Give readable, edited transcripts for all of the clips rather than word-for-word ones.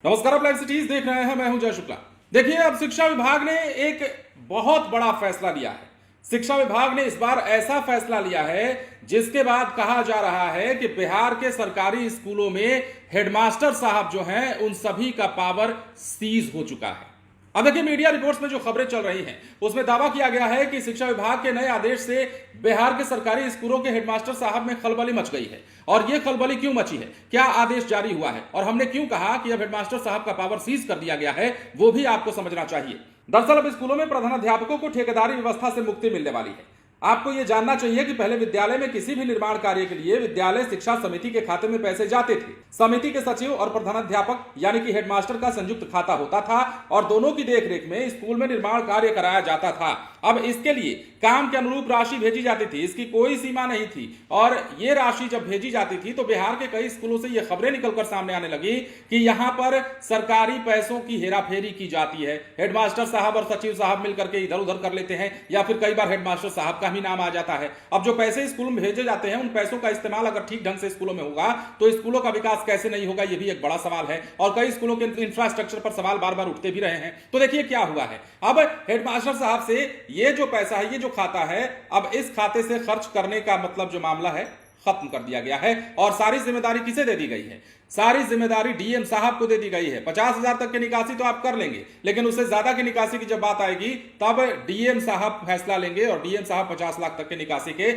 नमस्कार, आप live cities देख रहे हैं। मैं हूं जय शुक्ला। देखिए, अब शिक्षा विभाग ने एक बहुत बड़ा फैसला लिया है। शिक्षा विभाग ने इस बार ऐसा फैसला लिया है जिसके बाद कहा जा रहा है कि बिहार के सरकारी स्कूलों में हेडमास्टर साहब जो हैं उन सभी का पावर सीज हो चुका है। अब देखिए, मीडिया रिपोर्ट्स में जो खबरें चल रही हैं उसमें दावा किया गया है कि शिक्षा विभाग के नए आदेश से बिहार के सरकारी स्कूलों के हेडमास्टर साहब में खलबली मच गई है। और यह खलबली क्यों मची है, क्या आदेश जारी हुआ है और हमने क्यों कहा कि अब हेडमास्टर साहब का पावर सीज कर दिया गया है, वो भी आपको समझना चाहिए। दरअसल अब स्कूलों में प्रधानाध्यापकों को ठेकेदारी व्यवस्था से मुक्ति मिलने वाली है। आपको यह जानना चाहिए कि पहले विद्यालय में किसी भी निर्माण कार्य के लिए विद्यालय शिक्षा समिति के खाते में पैसे जाते थे। समिति के सचिव और प्रधानाध्यापक यानी कि हेडमास्टर का संयुक्त खाता होता था और दोनों की देखरेख में स्कूल में निर्माण कार्य कराया जाता था। अब इसके लिए काम के अनुरूप राशि भेजी जाती थी, इसकी कोई सीमा नहीं थी। और ये राशि जब भेजी जाती थी तो बिहार के कई स्कूलों से ये खबरें निकलकर सामने आने लगी कि यहां पर सरकारी पैसों की हेराफेरी की जाती है। हेडमास्टर साहब और सचिव साहब मिलकर के इधर उधर कर लेते हैं या फिर कई बार हेडमास्टर साहब का भी नाम आ जाता है। अब जो पैसे स्कूल में भेजे जाते हैं उन पैसों का इस्तेमाल अगर ठीक ढंग से स्कूलों में होगा तो स्कूलों का विकास कैसे नहीं होगा, यह भी एक बड़ा सवाल है। और कई स्कूलों के इंफ्रास्ट्रक्चर पर सवाल बार बार उठते भी रहे हैं। तो देखिए क्या हुआ है, अब हेडमास्टर साहब से ये जो पैसा है, ये जो खाता है, अब इस खाते से खर्च करने का मतलब जो मामला है खत्म कर दिया गया है। और सारी जिम्मेदारी किसे दे दी गई है? सारी जिम्मेदारी डीएम साहब को दे दी गई है। 50,000 तक की निकासी तो आप कर लेंगे, लेकिन उससे ज्यादा की निकासी की जब बात आएगी तब डीएम साहब फैसला लेंगे और डीएम साहब 50 लाख तक की निकासी के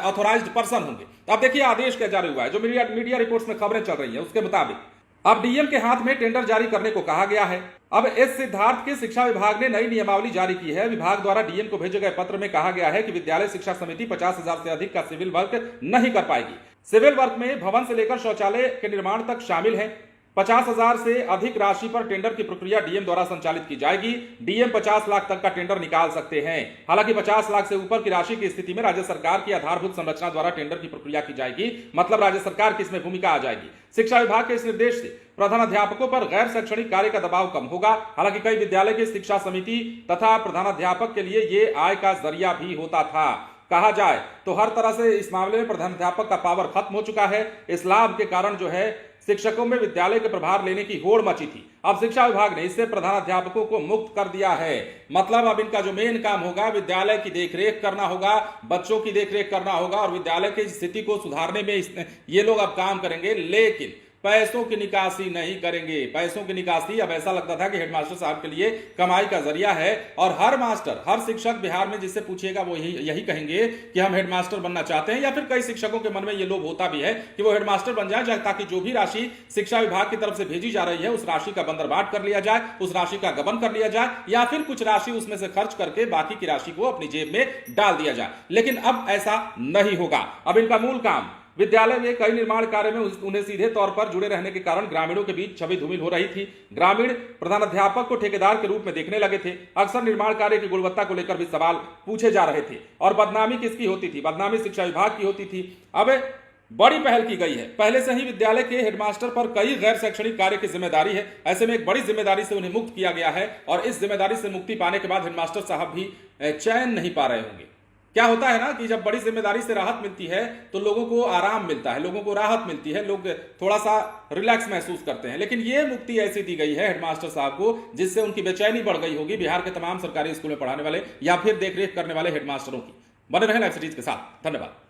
ऑथोराइज्ड पर्सन होंगे। अब देखिए आदेश क्या जारी हुआ है। जो मीडिया रिपोर्ट्स में खबरें चल रही है उसके मुताबिक अब डीएम के हाथ में टेंडर जारी करने को कहा गया है। अब इस सिद्धार्थ के शिक्षा विभाग ने नई नियमावली जारी की है। विभाग द्वारा डीएम को भेजे गए पत्र में कहा गया है कि विद्यालय शिक्षा समिति 50,000 से अधिक का सिविल वर्क नहीं कर पाएगी। सिविल वर्क में भवन से लेकर शौचालय के निर्माण तक शामिल है। 50,000 से अधिक राशि पर टेंडर की प्रक्रिया डीएम द्वारा संचालित की जाएगी। डीएम 50 लाख तक का टेंडर निकाल सकते हैं। हालांकि 50 लाख से ऊपर की राशि की स्थिति में राज्य सरकार की आधारभूत संरचना द्वारा टेंडर की प्रक्रिया की जाएगी, मतलब राज्य सरकार की इसमें भूमिका आ जाएगी। शिक्षा विभाग के इस निर्देश से प्रधानाध्यापकों पर गैर शैक्षणिक कार्य का दबाव कम होगा। हालांकि कई विद्यालय के शिक्षा समिति तथा प्रधानाध्यापक के लिए ये आय का जरिया भी होता था। कहा जाए तो हर तरह से इस मामले में प्रधानाध्यापक का पावर खत्म हो चुका है। इस लाभ के कारण जो है शिक्षकों में विद्यालय के प्रभार लेने की होड़ मची थी। अब शिक्षा विभाग ने इससे प्रधानाध्यापकों को मुक्त कर दिया है। मतलब अब इनका जो मेन काम होगा विद्यालय की देखरेख करना होगा, बच्चों की देखरेख करना होगा और विद्यालय की स्थिति को सुधारने में ये लोग अब काम करेंगे, लेकिन पैसों की निकासी नहीं करेंगे। पैसों की निकासी अब ऐसा लगता था कि हेडमास्टर साहब के लिए कमाई का जरिया है। और हर मास्टर, हर शिक्षक बिहार में जिससे पूछिएगा वो यही कहेंगे कि हम हेडमास्टर बनना चाहते हैं। या फिर कई शिक्षकों के मन में ये लोभ होता भी है कि वो हेडमास्टर बन जाए ताकि जो भी राशि शिक्षा विभाग की तरफ से भेजी जा रही है उस राशि का बंदरबाट कर लिया जाए, उस राशि का गबन कर लिया जाए, या फिर कुछ राशि उसमें से खर्च करके बाकी की राशि को अपनी जेब में डाल दिया जाए। लेकिन अब ऐसा नहीं होगा। अब इनका मूल काम विद्यालय में कई निर्माण कार्य में उन्हें सीधे तौर पर जुड़े रहने के कारण ग्रामीणों के बीच छवि धूमिल हो रही थी। ग्रामीण प्रधानाध्यापक को ठेकेदार के रूप में देखने लगे थे। अक्सर निर्माण कार्य की गुणवत्ता को लेकर भी सवाल पूछे जा रहे थे। और बदनामी किसकी होती थी? बदनामी शिक्षा विभाग की होती थी। अब बड़ी पहल की गई है। पहले से ही विद्यालय के हेडमास्टर पर कई गैर शैक्षणिक कार्य की जिम्मेदारी है। ऐसे में एक बड़ी जिम्मेदारी से उन्हें मुक्त किया गया है और इस जिम्मेदारी से मुक्ति पाने के बाद हेडमास्टर साहब भी चैन नहीं पा रहे होंगे। क्या होता है ना कि जब बड़ी जिम्मेदारी से राहत मिलती है तो लोगों को आराम मिलता है, लोगों को राहत मिलती है, लोग थोड़ा सा रिलैक्स महसूस करते हैं। लेकिन ये मुक्ति ऐसी दी गई है हेडमास्टर साहब को जिससे उनकी बेचैनी बढ़ गई होगी बिहार के तमाम सरकारी स्कूल में पढ़ाने वाले या फिर देखरेख करने वाले हेडमास्टरों की। बने रहें लाइव सिटीज के साथ। धन्यवाद।